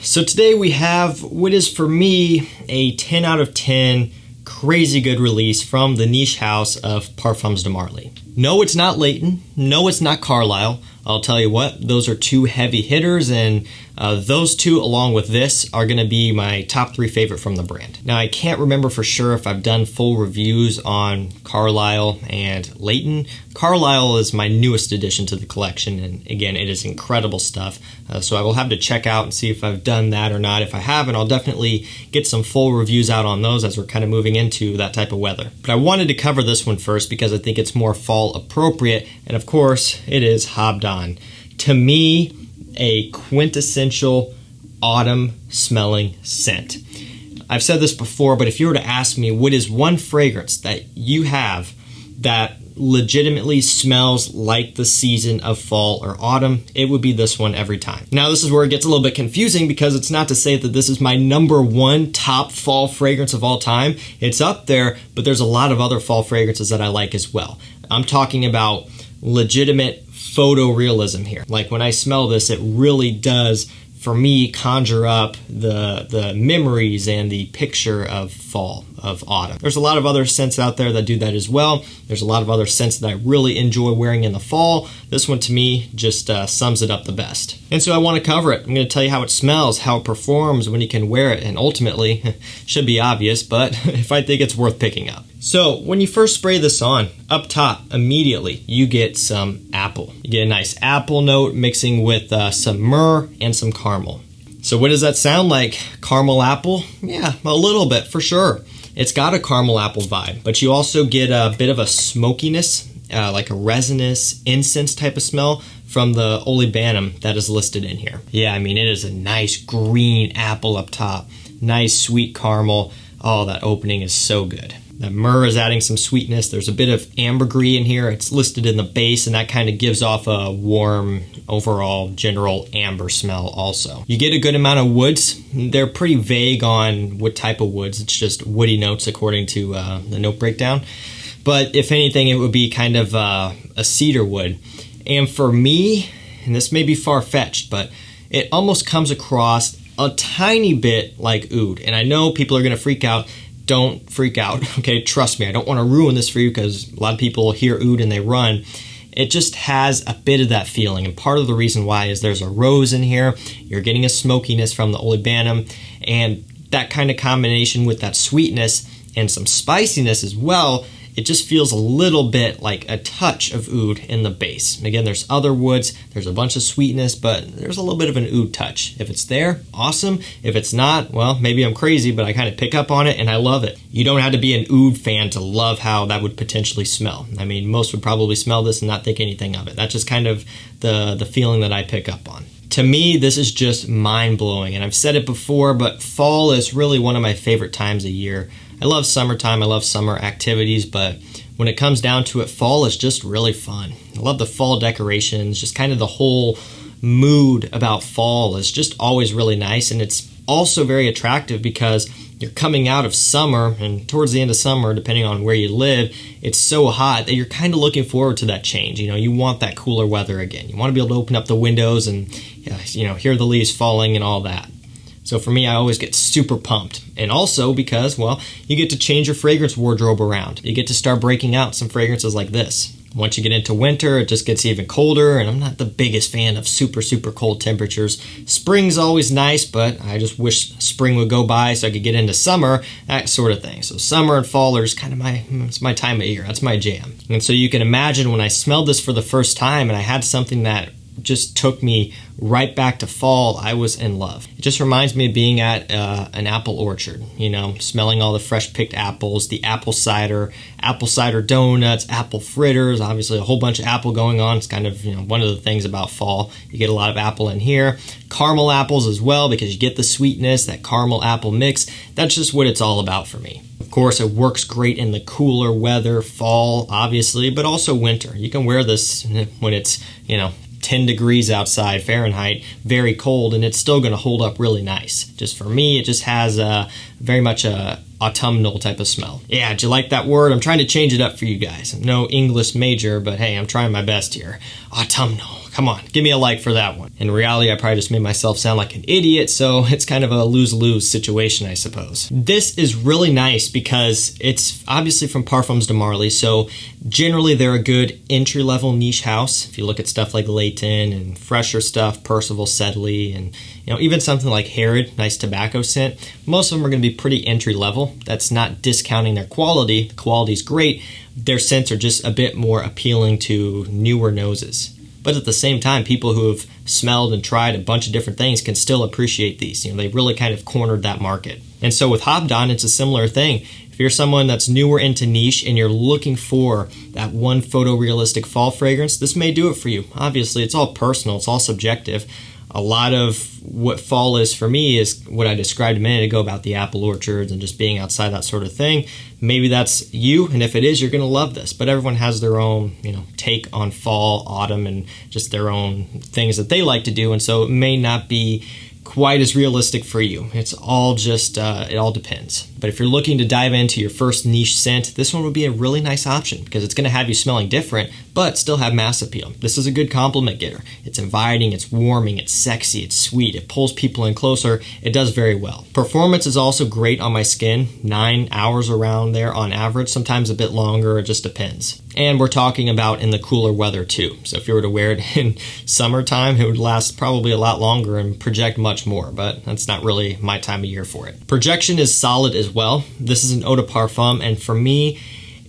So today we have what is for me a 10 out of 10 crazy good release from the niche house of Parfums de Marly. No, it's not Layton. No, it's not Carlisle. I'll tell you what, those are two heavy hitters, and those two along with this are going to be my top 3 favorite from the brand. Now, I can't remember for sure if I've done full reviews on Carlisle and Layton. Carlisle is my newest addition to the collection, and again, it is incredible stuff. So I will have to check out and see if I've done that or not. If I haven't, I'll definitely get some full reviews out on those as we're kind of moving into that type of weather. But I wanted to cover this one first because I think it's more fall appropriate, and of course, it is Habdan. To me, a quintessential autumn smelling scent. I've said this before, but if you were to ask me what is one fragrance that you have that legitimately smells like the season of fall or autumn, it would be this one every time. Now, this is where it gets a little bit confusing because it's not to say that this is my #1 top fall fragrance of all time. It's up there, but there's a lot of other fall fragrances that I like as well. I'm talking about legitimate photorealism here. Like when I smell this, it really does, for me, conjure up the memories and the picture of fall, of autumn. There's a lot of other scents out there that do that as well. There's a lot of other scents that I really enjoy wearing in the fall. This one to me just sums it up the best. And so I want to cover it. I'm going to tell you how it smells, how it performs when you can wear it, and ultimately, should be obvious, but if I think it's worth picking up. So when you first spray this on, up top, immediately, you get some apple. You get a nice apple note mixing with some myrrh and some caramel. So what does that sound like? Caramel apple? Yeah, a little bit for sure. It's got a caramel apple vibe, but you also get a bit of a smokiness, like a resinous incense type of smell from the olibanum that is listed in here. Yeah, I mean, it is a nice green apple up top. Nice sweet caramel. Oh, that opening is so good. The myrrh is adding some sweetness. There's a bit of ambergris in here. It's listed in the base, and that kind of gives off a warm, overall, general amber smell also. You get a good amount of woods. They're pretty vague on what type of woods. It's just woody notes according to the note breakdown. But if anything, it would be kind of a cedar wood. And for me, and this may be far-fetched, but it almost comes across a tiny bit like oud. And I know people are going to freak out. Don't freak out, okay? Trust me, I don't want to ruin this for you because a lot of people hear oud and they run. It just has a bit of that feeling, and part of the reason why is there's a rose in here. You're getting a smokiness from the olibanum, and that kind of combination with that sweetness and some spiciness as well, it just feels a little bit like a touch of oud in the base. And again, there's other woods, there's a bunch of sweetness, but there's a little bit of an oud touch. If it's there, awesome. If it's not, well, maybe I'm crazy, but I kind of pick up on it and I love it. You don't have to be an oud fan to love how that would potentially smell. I mean, most would probably smell this and not think anything of it. That's just kind of the feeling that I pick up on. To me, this is just mind-blowing, and I've said it before, but fall is really one of my favorite times of year. I love summertime, I love summer activities, but when it comes down to it, fall is just really fun. I love the fall decorations, just kind of the whole mood about fall is just always really nice, and it's also very attractive because you're coming out of summer, and towards the end of summer, depending on where you live, it's so hot that you're kind of looking forward to that change. You know, you want that cooler weather again. You want to be able to open up the windows and, you know, hear the leaves falling and all that. So for me, I always get super pumped. And also because, well, you get to change your fragrance wardrobe around. You get to start breaking out some fragrances like this. Once you get into winter, it just gets even colder, and I'm not the biggest fan of super, super cold temperatures. Spring's always nice, but I just wish spring would go by so I could get into summer, that sort of thing. So summer and fall are just kind of it's my time of year. That's my jam. And so you can imagine when I smelled this for the first time and I had something that just took me right back to fall, I was in love. It just reminds me of being at an apple orchard, you know, smelling all the fresh picked apples, the apple cider donuts, apple fritters, obviously a whole bunch of apple going on. It's kind of, you know, one of the things about fall. You get a lot of apple in here. Caramel apples as well, because you get the sweetness, that caramel apple mix. That's just what it's all about for me. Of course, it works great in the cooler weather, fall, obviously, but also winter. You can wear this when it's, you know, 10 degrees outside Fahrenheit, very cold, and it's still going to hold up really nice. Just for me, it just has very much a autumnal type of smell. Yeah, did you like that word? I'm trying to change it up for you guys. I'm no English major, but hey, I'm trying my best here. Autumnal. Come on, give me a like for that one. In reality, I probably just made myself sound like an idiot, so it's kind of a lose-lose situation, I suppose. This is really nice because it's obviously from Parfums de Marly, so generally they're a good entry-level niche house. If you look at stuff like Leighton and fresher stuff, Percival, Sedley, and even something like Herod, nice tobacco scent, most of them are going to be pretty entry-level. That's not discounting their quality. The quality's great. Their scents are just a bit more appealing to newer noses. But at the same time, people who have smelled and tried a bunch of different things can still appreciate these. They really kind of cornered that market. And so with Habdan, it's a similar thing. If you're someone that's newer into niche and you're looking for that one photorealistic fall fragrance, this may do it for you. Obviously, it's all personal. It's all subjective. A lot of what fall is for me is what I described a minute ago about the apple orchards and just being outside, that sort of thing. Maybe that's you, and if it is, you're going to love this. But everyone has their own, take on fall, autumn, and just their own things that they like to do, and so it may not be quite as realistic for you. It's all just, it all depends. But if you're looking to dive into your first niche scent, this one would be a really nice option because it's going to have you smelling different, but still have mass appeal. This is a good compliment getter. It's inviting, it's warming, it's sexy, it's sweet, it pulls people in closer. It does very well. Performance is also great on my skin, 9 hours around there on average, sometimes a bit longer, it just depends. And we're talking about in the cooler weather too. So if you were to wear it in summertime, it would last probably a lot longer and project much more, but that's not really my time of year for it. Projection is solid as well. This is an eau de parfum, and for me,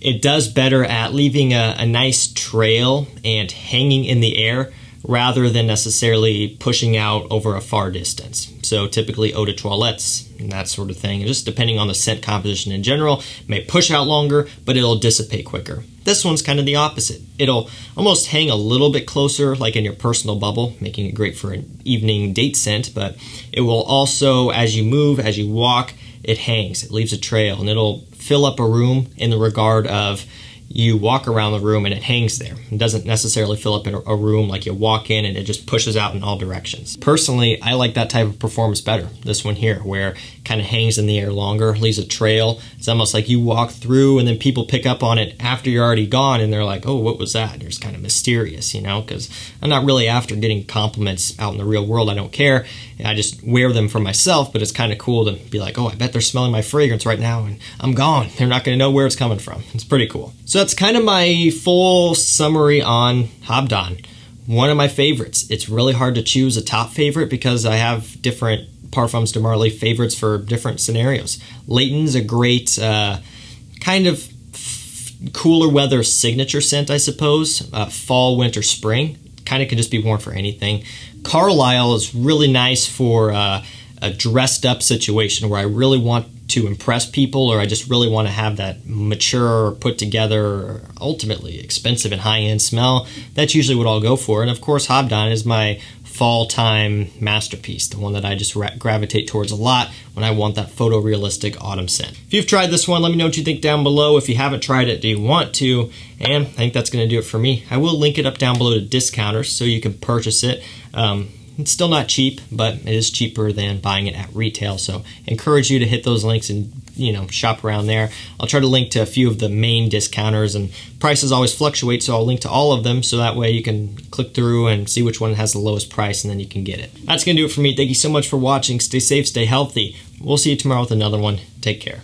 it does better at leaving a nice trail and hanging in the air rather than necessarily pushing out over a far distance. So typically eau de toilettes and that sort of thing, just depending on the scent composition in general, may push out longer, but it'll dissipate quicker. This one's kind of the opposite. It'll almost hang a little bit closer, like in your personal bubble, making it great for an evening date scent, but it will also, as you move, as you walk, it hangs, it leaves a trail, and it'll fill up a room in the regard of you walk around the room and it hangs there. It doesn't necessarily fill up a room like you walk in and it just pushes out in all directions. Personally, I like that type of performance better. This one here, where it kind of hangs in the air longer, leaves a trail. It's almost like you walk through and then people pick up on it after you're already gone and they're like, oh, what was that? And it's kind of mysterious, because I'm not really after getting compliments out in the real world. I don't care. I just wear them for myself, but it's kind of cool to be like, oh, I bet they're smelling my fragrance right now and I'm gone. They're not going to know where it's coming from. It's pretty cool. So that's kind of my full summary on Habdan. One of my favorites. It's really hard to choose a top favorite because I have different Parfums de Marly favorites for different scenarios. Leighton's a great kind of cooler weather signature scent, I suppose. Fall, winter, spring. Kind of could just be worn for anything. Carlisle is really nice for a dressed up situation where I really want to impress people, or I just really want to have that mature, put together, ultimately expensive and high-end smell. That's usually what I'll go for. And of course, Habdan is my fall time masterpiece, the one that I just gravitate towards a lot when I want that photorealistic autumn scent. If you've tried this one, let me know what you think down below. If you haven't tried it, do you want to? And I think that's going to do it for me. I will link it up down below to discounters so you can purchase it. It's still not cheap, but it is cheaper than buying it at retail. So encourage you to hit those links and shop around there. I'll try to link to a few of the main discounters, and prices always fluctuate, so I'll link to all of them so that way you can click through and see which one has the lowest price and then you can get it. That's going to do it for me. Thank you so much for watching. Stay safe, stay healthy. We'll see you tomorrow with another one. Take care.